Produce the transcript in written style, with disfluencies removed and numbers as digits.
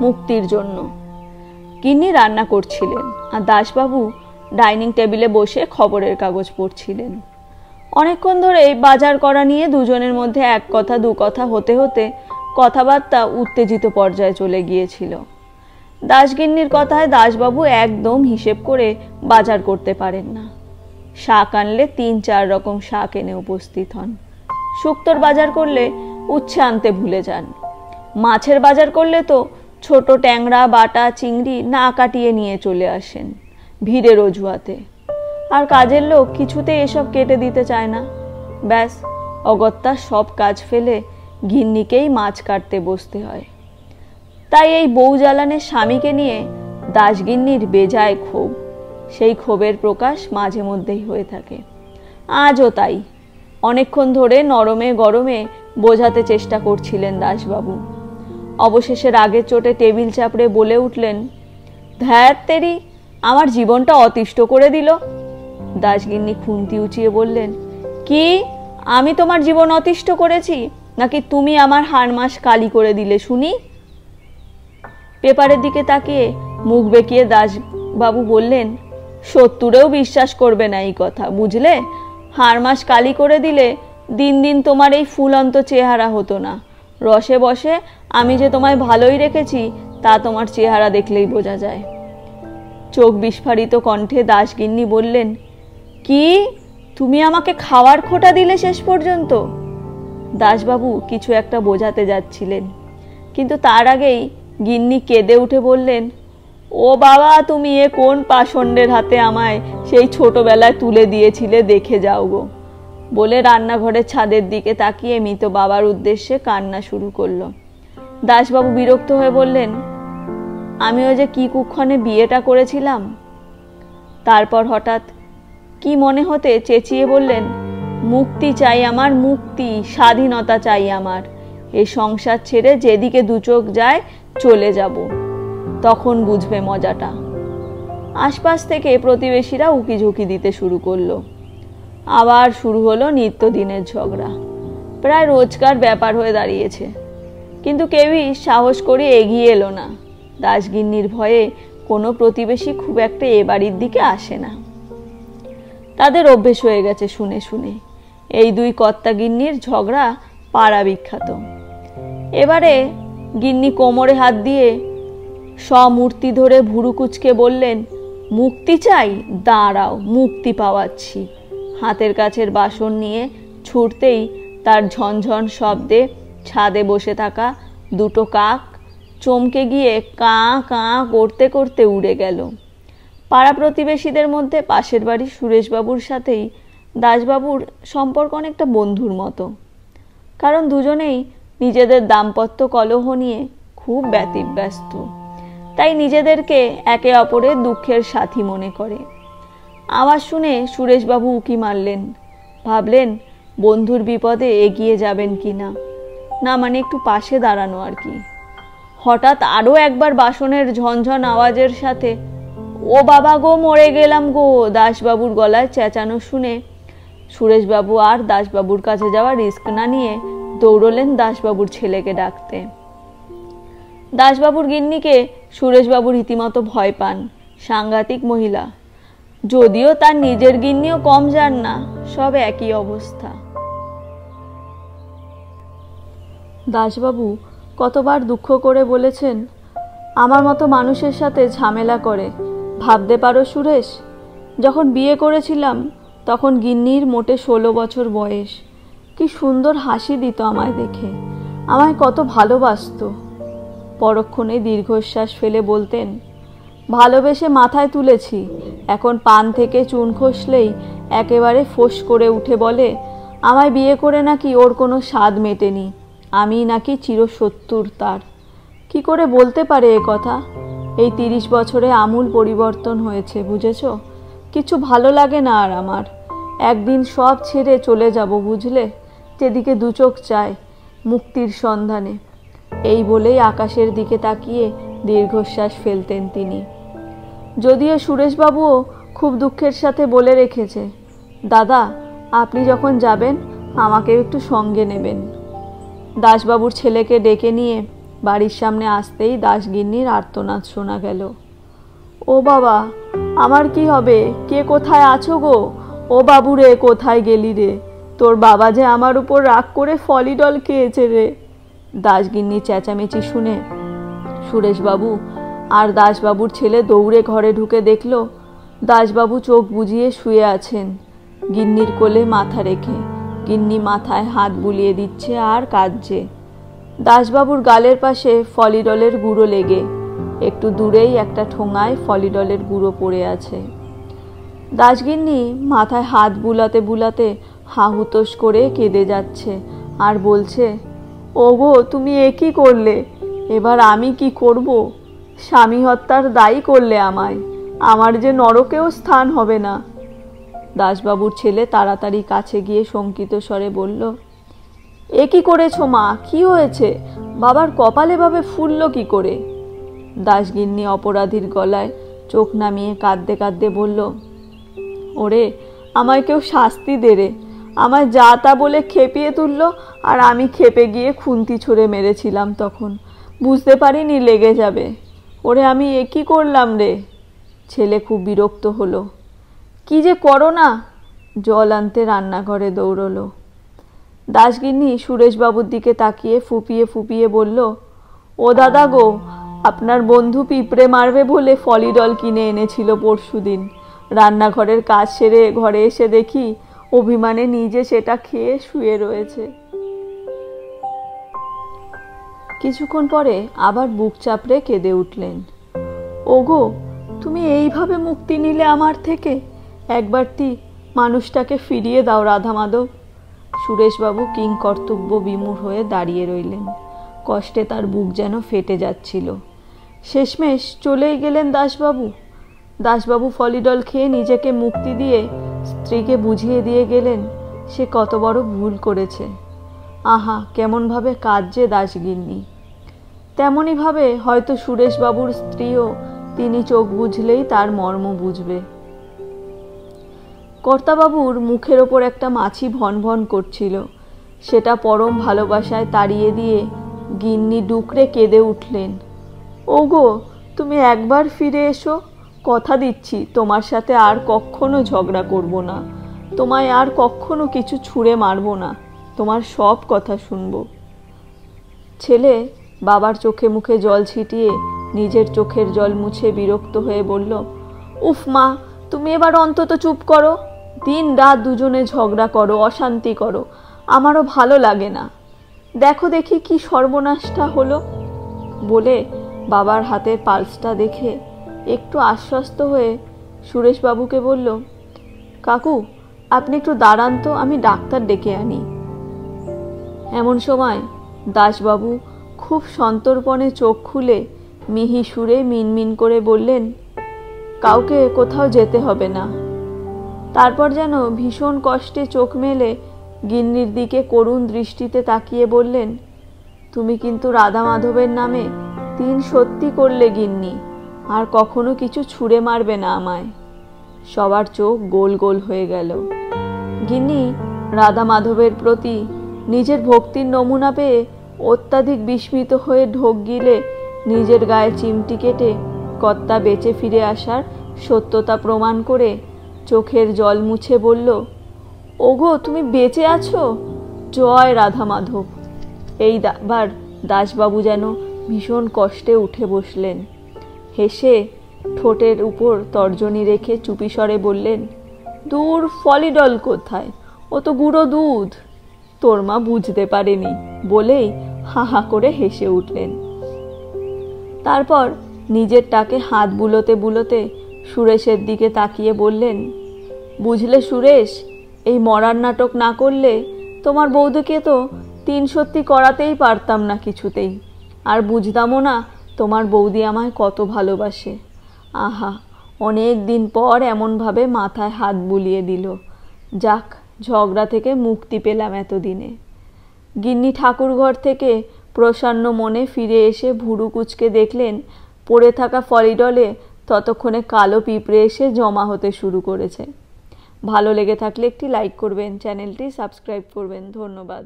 মুক্তির জন্য। গিন্নি রান্না করছিলেন আর দাসবাবু ডাইনিং টেবিলে বসে খবরের কাগজ পড়ছিলেন। অনেকক্ষণ ধরে বাজার করা নিয়ে দুজনের মধ্যে এক কথা দু কথা হতে হতে কথাবার্তা উত্তেজিত পর্যায়ে চলে গিয়েছিল। দাসগিন্নির কথায় দাসবাবু একদম হিসেব করে বাজার করতে পারেন না। শাক আনলে ৩-৪ রকম শাক এনে উপস্থিত হন। শুক্তোর বাজার করলে উচ্ছে আনতে ভুলে যান। মাছের বাজার করলে তো ছোট ট্যাংরা বাটা চিংড়ি না কাটিয়ে নিয়ে চলে আসেন ভিড়ের অজুহাতে। আর কাজের লোক কিছুতে এসব কেটে দিতে চায় না। ব্যাস অগত্যা সব কাজ ফেলে গিন্নিকেই মাছ কাটতে বসতে হয়। তাই এই বউ জ্বালানের স্বামীকে নিয়ে দাসগিন্নির বেজায় ক্ষোভ। সেই ক্ষোভের প্রকাশ মাঝে মধ্যেই হয়ে থাকে। আজও তাই। অনেকক্ষণ ধরে নরমে গরমে বোঝাতে চেষ্টা করছিলেন দাসবাবু। অবশেষে রাগের চোটে টেবিল চাপড়ে বলে উঠলেন, ধ্যাত তেরি, আমার জীবনটা অতিষ্ঠ করে দিল। দাসগিন্নি খুন্তি উঁচিয়ে বললেন, কি আমি তোমার জীবন অতিষ্ঠ করেছি, নাকি তুমি আমার হাড়মাস কালি করে দিলে শুনি? পেপারের দিকে তাকিয়ে মুখ বেঁকিয়ে দাসবাবু বললেন, সত্তরেও বিশ্বাস করবে না এই কথা, বুঝলে? হাড়মাস কালি করে দিলে দিন দিন তোমার এই ফুলন্ত চেহারা হতো না। রসে বসে আমি যে তোমায় ভালোই রেখেছি তা তোমার চেহারা দেখলেই বোঝা যায়। চোখ বিস্ফারিত কণ্ঠে দাসগিন্নি বললেন, কি তুমি আমাকে খাওয়ার খোঁটা দিলে শেষ পর্যন্ত? দাসবাবু কিছু একটা বোঝাতে যাচ্ছিলেন, কিন্তু তার আগেই গিন্নি কেঁদে উঠে বললেন, ও বাবা, তুমি এ কোন পাষণ্ডের হাতে আমায় সেই ছোটবেলায় তুলে দিয়েছিলে, দেখে যাও গো। বলে রান্নাঘরের ছাদের দিকে তাকিয়ে মৃত বাবার উদ্দেশ্যে কান্না শুরু করলো। দাসবাবু বিরক্ত হয়ে বললেন, আমিও যে কি কুক্ষণে বিয়েটা করেছিলাম। তারপর হঠাৎ কি মনে হতে চেঁচিয়ে বললেন, মুক্তি চাই আমার, মুক্তি, স্বাধীনতা চাই আমার। এই সংসার ছেড়ে যেদিকে দু চোখ যায় চলে যাব, তখন বুঝবে মজাটা। আশপাশ থেকে প্রতিবেশীরা উকিঝুঁকি দিতে শুরু করলো। আবার শুরু হলো নিত্যদিনের ঝগড়া। প্রায় রোজকার ব্যাপার হয়ে দাঁড়িয়েছে। কিন্তু কেউই সাহস করে এগিয়ে এলো না। দাসগিন্নির ভয়ে কোনো প্রতিবেশী খুব একটা এ বাড়ির দিকে আসে না। তাদের অভ্যেস হয়ে গেছে শুনে শুনে। এই দুই কর্তা গিন্নির ঝগড়া পাড়া বিখ্যাত। এবারে গিন্নি কোমরে হাত দিয়ে সমূর্তি ধরে ভুরু কুচকে বললেন, মুক্তি চাই? দাঁড়াও, মুক্তি পাওয়াচ্ছি। হাতের কাছের বাসন নিয়ে ছুটতেই তার ঝনঝন শব্দে ছাদে বসে থাকা দুটো কাক চমকে গিয়ে কাঁ কাঁ করতে করতে উড়ে গেল। পাড়া প্রতিবেশীদের মধ্যে পাশের বাড়ির সুরেশবাবুর সাথেই দাসবাবুর সম্পর্ক অনেকটা বন্ধুর মতো। কারণ দুজনেই নিজেদের দাম্পত্য কলহ নিয়ে খুব ব্যতিব্যস্ত। তাই নিজেদেরকে একে অপরের দুঃখের সাথী মনে করে। আওয়াজ শুনে সুরেশবাবু উকি মারলেন। ভাবলেন বন্ধুর বিপদে এগিয়ে যাবেন কিনা, না মানে একটু পাশে দাঁড়ানো আর কি। হঠাৎ আরও একবার বাসনের ঝনঝন আওয়াজের সাথে, ও বাবা গো, মরে গেলাম গো, দাসবাবুর গলায় চেঁচানো শুনে সুরেশবাবু আর দাসবাবুর কাছে যাওয়া রিস্ক না নিয়ে দৌড়লেন দাসবাবুর ছেলেকে ডাকতে। দাসবাবুর গিন্নিকে সুরেশবাবুর রীতিমতো ভয় পান। সাংঘাতিক মহিলা। যদিও তার নিজের গিন্নিও কম যান না, সব একই অবস্থা। দাসবাবু কতবার দুঃখ করে বলেছেন, আমার মতো মানুষের সাথে ঝামেলা করে, ভাবতে পারো সুরেশ? যখন বিয়ে করেছিলাম তখন গিন্নির মোটে 16 বছর বয়স। কি সুন্দর হাসি দিত আমায় দেখে, আমায় কত ভালোবাসতো। পরক্ষণে দীর্ঘশ্বাস ফেলে বলতেন, ভালোবেসে মাথায় তুলেছি, এখন পান থেকে চুন খসলেই একেবারে ফোঁস করে উঠে বলে আমায় বিয়ে করে নাকি ওর কোনো স্বাদ মেটেনি, আমি নাকি চিরশত্রুর তার। কি করে বলতে পারে এ কথা? এই 30 বছরে আমূল পরিবর্তন হয়েছে, বুঝেছ? কিছু ভালো লাগে না আর আমার। একদিন সব ছেড়ে চলে যাব, বুঝলে, যেদিকে দু চোখ চায়, মুক্তির সন্ধানে। এই বলেই আকাশের দিকে তাকিয়ে দীর্ঘশ্বাস ফেলতেন তিনি। যদিও সুরেশবাবুও খুব দুঃখের সাথে বলে রেখেছে, দাদা আপনি যখন যাবেন আমাকেও একটু সঙ্গে নেবেন। দাসবাবুর ছেলেকে ডেকে নিয়ে বাড়ির সামনে আসতেই দাসগিন্নির আর্তনাদ শোনা গেল। ও বাবা, আমার কি হবে? কে কোথায় আছো গো? ও বাবু রে, কোথায় গেলি রে? তোর বাবা যে আমার উপর রাগ করে ফলিডল খেয়েছে রে। দাসগিন্নির চেঁচামেচি শুনে সুরেশবাবু আর দাসবাবুর ছেলে দৌড়ে ঘরে ঢুকে দেখল দাসবাবু চোখ বুজিয়ে শুয়ে আছেন, গিন্নির কোলে মাথা রেখে। গিন্নি মাথায় হাত বুলিয়ে দিচ্ছে আর কাঁদছে। দাসবাবুর গালের পাশে ফলিডলের গুঁড়ো লেগে একটু দূরেই একটা ঠোঙায় ফলিডলের গুঁড়ো পড়ে আছে। দাসগিন্নি মাথায় হাত বুলাতে বুলাতে হাহুতোষ করে কেঁদে যাচ্ছে আর বলছে, ওগো তুমি এ কি করলে? এবার আমি কি করব? স্বামী হত্যার দায়ী করলে আমায়, আমার যে নরকেও স্থান হবে না। দাসবাবুর ছেলে তাড়াতাড়ি কাছে গিয়ে শঙ্কিত স্বরে বলল, এ কি করেছো মা? কি হয়েছে? বাবার কপালে ভাবে ফুলল কি করে? দাসগিন্নি অপরাধীর গলায় চোখ নামিয়ে কাঁদতে কাঁদতে বলল, ওরে, আমায় কেউ শাস্তি দে রে। আমায় যা তা বলে খেপিয়ে তুলল, আর আমি খেপে গিয়ে খুন্তি ছুঁড়ে মেরেছিলাম। তখন বুঝতে পারিনি লেগে যাবে। ওরে, আমি এ কি করলাম রে? ছেলে খুব বিরক্ত হলো। কি যে করো না? জল আনতে রান্নাঘরে দৌড়লো। দাসগিন্নি সুরেশবাবুর দিকে তাকিয়ে ফুপিয়ে ফুপিয়ে বলল, ও দাদা গো, আপনার বন্ধু পিঁপড়ে মারবে বলে ফলিডল কিনে এনেছিল পরশুদিন। রান্নাঘরের কাজ সেরে ঘরে এসে দেখি অভিমানে নিজে সেটা খেয়ে শুয়ে রয়েছে। কিছুক্ষণ পরে আবার বুক চাপড়ে কেঁদে উঠলেন। ওগো, তুমি এইভাবে মুক্তি নিলে আমার থেকে? একবারটি মানুষটাকে ফিরিয়ে দাও রাধা মাধব। সুরেশবাবু কিংকর্তব্য বিমূঢ় হয়ে দাঁড়িয়ে রইলেন। কষ্টে তার বুক যেন ফেটে যাচ্ছিল। শেষমেশ চলেই গেলেন দাসবাবু। দাসবাবু ফলিডল খেয়ে নিজেকে মুক্তি দিয়ে স্ত্রীকে বুঝিয়ে দিয়ে গেলেন সে কত বড় ভুল করেছে। আহা, কেমনভাবে কাঁদছে দাসগিন্নি। তেমনইভাবে হয়তো সুরেশবাবুর স্ত্রীও তিনি চোখ বুঝলেই তার মর্ম বুঝবে। কর্তাবাবুর মুখের ওপর একটা মাছি ভন ভন করছিল, সেটা পরম ভালোবাসায় তাড়িয়ে দিয়ে গিন্নি ডুকরে কেঁদে উঠলেন। ওগো, তুমি একবার ফিরে এসো, কথা দিচ্ছি তোমার সাথে আর কখনো ঝগড়া করব না, তোমায় আর কখনো কিছু ছুঁড়ে মারব না, তোমার সব কথা শুনবো। ছেলে বাবার চোখে মুখে জল ছিটিয়ে নিজের চোখের জল মুছে বিরক্ত হয়ে বলল, উফ মা, তুমি এবার অন্তত চুপ করো। দিন রাত দুজনে ঝগড়া করো, অশান্তি করো, আমারও ভালো লাগে না। দেখো দেখি কি সর্বনাশটা হলো। বলে বাবার হাতের পালসটা দেখে একটু আশ্বস্ত হয়ে সুরেশবাবুকে বলল, কাকু, আপনি একটু দাঁড়ান তো, আমি ডাক্তার ডেকে আনি। এমন সময় দাসবাবু খুব সন্তর্পণে চোখ খুলে মিহি সুরে মিনমিন করে বললেন, কাউকে কোথাও যেতে হবে না। তারপর যেন ভীষণ কষ্টে চোখ মেলে গিন্নির দিকে করুণ দৃষ্টিতে তাকিয়ে বললেন, তুমি কিন্তু রাধা মাধবের নামে 3 সত্যি করলে গিন্নি, আর কখনো কিছু ছুঁড়ে মারবে না আমায়। সবার চোখ গোল গোল হয়ে গেল। গিন্নি রাধা মাধবের প্রতি নিজের ভক্তির নমুনা পেয়ে অত্যাধিক বিস্মিত হয়ে ঢোক গিলে নিজের গায়ে চিমটি কেটে কর্তা বেঁচে ফিরে আসার সত্যতা প্রমাণ করে চোখের জল মুছে বলল, ওগো, তুমি বেঁচে আছো? জয় রাধা মাধব। এইবার দাসবাবু যেন ভীষণ কষ্টে উঠে বসলেন। হেসে ঠোঁটের উপর তর্জনী রেখে চুপিস্বরে বললেন, দূর, ফলিডল কোথায়? ও তো গুঁড়ো দুধ। তোর মা বুঝতে পারেনি বলেই হা হা করে হেসে উঠলেন। তারপর নিজের টাকে হাত বুলোতে বুলোতে সুরেশের দিকে তাকিয়ে বললেন, বুঝলে সুরেশ, এই মরার নাটক না করলে তোমার বৌদিকে তো 3 সত্যি করাতেই পারতাম না কিছুতেই, আর বুঝতামও না তোমার বৌদি আমায় কত ভালোবাসে। আহা, অনেক দিন পর এমনভাবে মাথায় হাত বুলিয়ে দিল। যাক, ঝগড়া থেকে মুক্তি পেলাম এতদিনে। গিন্নি ঠাকুরঘর থেকে প্রসন্ন মনে ফিরে এসে ভুরু কুচকে দেখলেন পড়ে থাকা ফলিডলে ততক্ষণে কালো পিঁপড়ে এসে জমা হতে শুরু করেছে। ভালো লেগে থাকলে একটি লাইক করবেন, চ্যানেলটি সাবস্ক্রাইব করবেন। ধন্যবাদ।